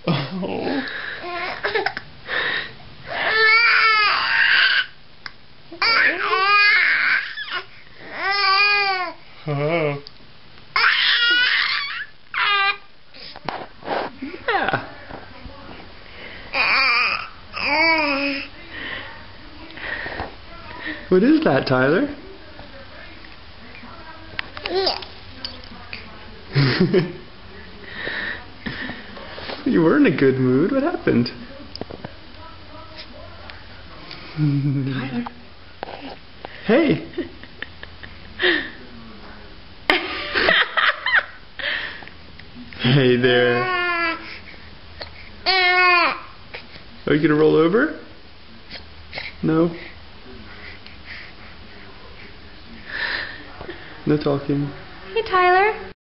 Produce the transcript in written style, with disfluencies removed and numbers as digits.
Oh. Oh. Yeah. What is that, Tyler? You were in a good mood. What happened? Tyler. Hey. Hey there. Are you gonna roll over? No. No talking. Hey, Tyler.